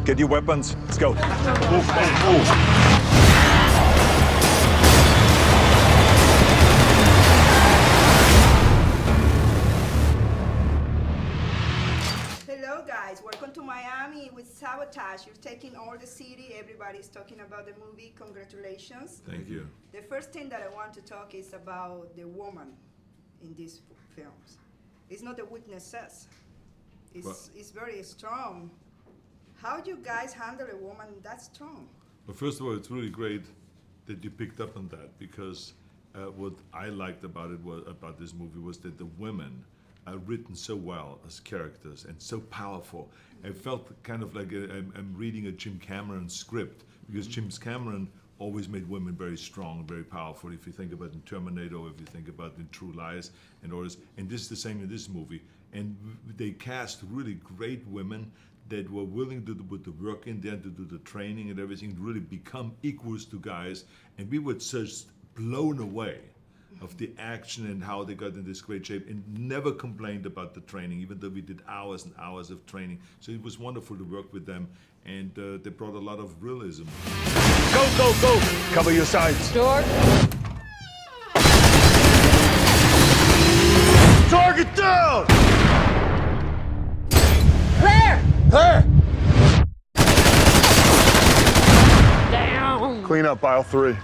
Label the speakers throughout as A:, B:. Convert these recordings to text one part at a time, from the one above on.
A: Get your weapons. Let's go. Move, move, move.
B: Hello guys, welcome to Miami with Sabotage. You're taking all the city, everybody's talking about the movie, congratulations.
C: Thank you.
B: The first thing that I want to talk is about the woman in these films. It's not the weaknesses, it's very strong. How do you guys handle a woman that strong?
C: Well, first of all, it's really great that you picked up on that, because what I liked about this movie was that the women are written so well as characters and so powerful. I felt kind of like I'm reading a Jim Cameron script, because Jim Cameron always made women very strong, very powerful. If you think about in Terminator, or if you think about in True Lies and all this, and this is the same in this movie. And they cast really great women that were willing to put the work in there, to do the training and everything, to really become equals to guys. And we were just blown away of the action and how they got in this great shape, and never complained about the training, even though we did hours and hours of training. So it was wonderful to work with them, and they brought a lot of realism.
A: Go, go, go! Cover your sides.
D: George?
A: Target down!
D: There!
A: There!
D: Down!
A: Clean up aisle 3.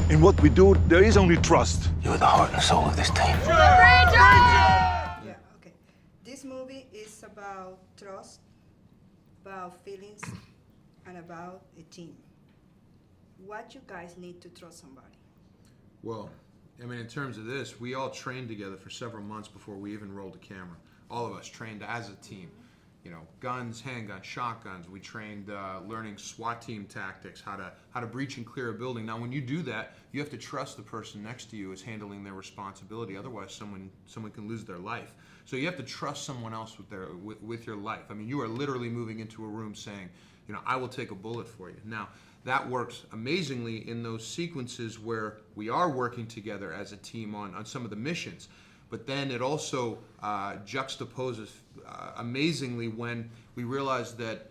A: In what we do, there is only trust.
E: You're the heart and soul of this team.
B: Yeah, okay. This movie is about trust, about feelings, and about a team. What you guys need to trust somebody?
F: Well, I mean, in terms of this, we all trained together for several months before we even rolled a camera. All of us trained as a team. You know, guns, handguns, shotguns. We trained learning SWAT team tactics, how to breach and clear a building. Now, when you do that, you have to trust the person next to you is handling their responsibility. Otherwise, someone can lose their life. So you have to trust someone else with your life. I mean, you are literally moving into a room saying, you know, I will take a bullet for you. Now, that works amazingly in those sequences where we are working together as a team on some of the missions. But then it also juxtaposes amazingly when we realize that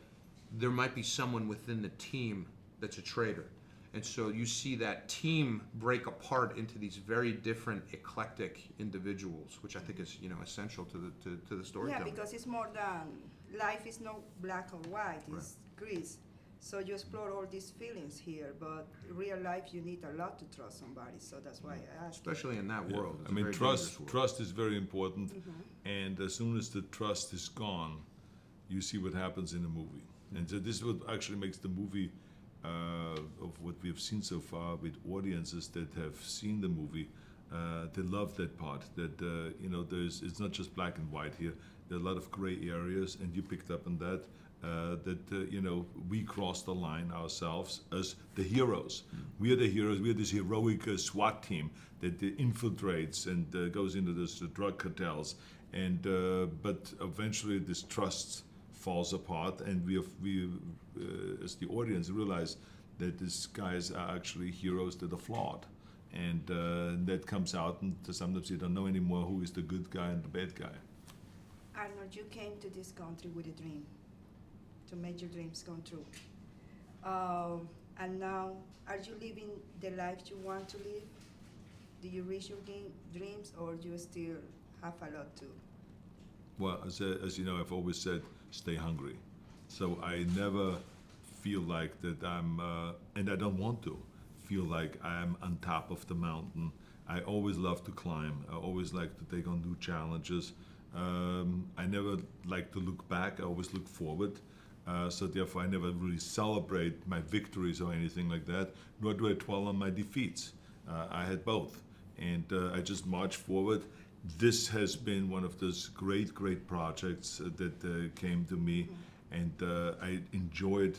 F: there might be someone within the team that's a traitor. And so you see that team break apart into these very different eclectic individuals, which I think is, you know, essential to the storytelling.
B: Yeah, because it's more than, life is not black or white, it's gris. So you explore all these feelings here, but in real life you need a lot to trust somebody, so that's why I asked.
F: Especially in that world. It's
C: I mean,
F: a very dangerous world.
C: trust is very important, and as soon as the trust is gone, you see what happens in the movie. And so this is what actually makes the movie, of what we have seen so far with audiences that have seen the movie, they love that part, that you know, it's not just black and white here. There are a lot of gray areas, and you picked up on that. You know, we crossed the line ourselves as the heroes. We are the heroes. We are this heroic SWAT team that infiltrates and goes into those drug cartels. And but eventually, this trust falls apart, and we as the audience, realize that these guys are actually heroes that are flawed. And that comes out, and sometimes you don't know anymore who is the good guy and the bad guy.
B: Arnold, you came to this country with a dream, to make your dreams come true. And now, are you living the life you want to live? Do you reach your dreams, or you still have a lot to?
C: Well, as you know, I've always said, stay hungry. So I never feel like that I'm, and I don't want to feel like I'm on top of the mountain. I always love to climb. I always like to take on new challenges. I never like to look back. I always look forward. So therefore, I never really celebrate my victories or anything like that, nor do I dwell on my defeats. I had both, and I just march forward. This has been one of those great projects that came to me, and I enjoyed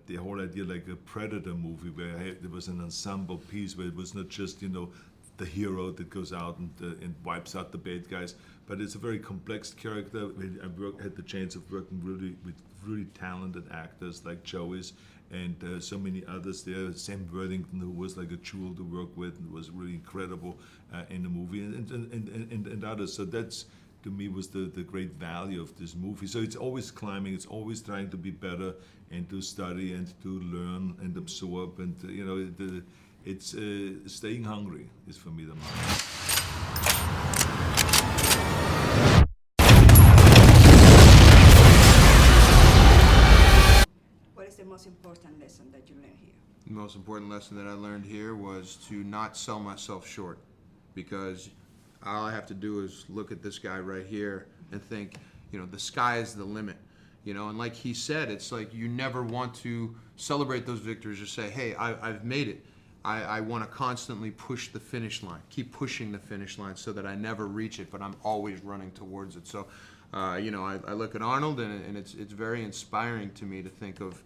C: the whole idea, like a Predator movie, where there was an ensemble piece where it was not just, you know, the hero that goes out and wipes out the bad guys, but it's a very complex character. I had the chance of working with really talented actors like Joey's and so many others there. Sam Worthington, who was like a jewel to work with and was really incredible in the movie, and others. So that's to me was the great value of this movie. So it's always climbing, it's always trying to be better and to study and to learn and absorb, and it's staying hungry is for me the most.
B: What is the most important lesson that you learned here?
F: The most important lesson that I learned here was to not sell myself short, because all I have to do is look at this guy right here and think, the sky is the limit. And like he said, it's like you never want to celebrate those victories or say, hey, I've made it. I want to constantly push the finish line, keep pushing the finish line so that I never reach it, but I'm always running towards it. So, I look at Arnold, and it's very inspiring to me to think of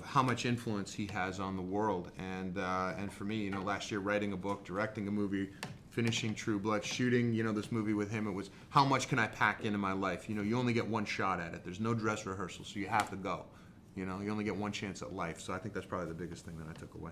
F: how much influence he has on the world. And for me, last year writing a book, directing a movie, finishing True Blood, shooting, this movie with him, it was how much can I pack into my life? You only get one shot at it. There's no dress rehearsal, so you have to go. You only get one chance at life. So I think that's probably the biggest thing that I took away.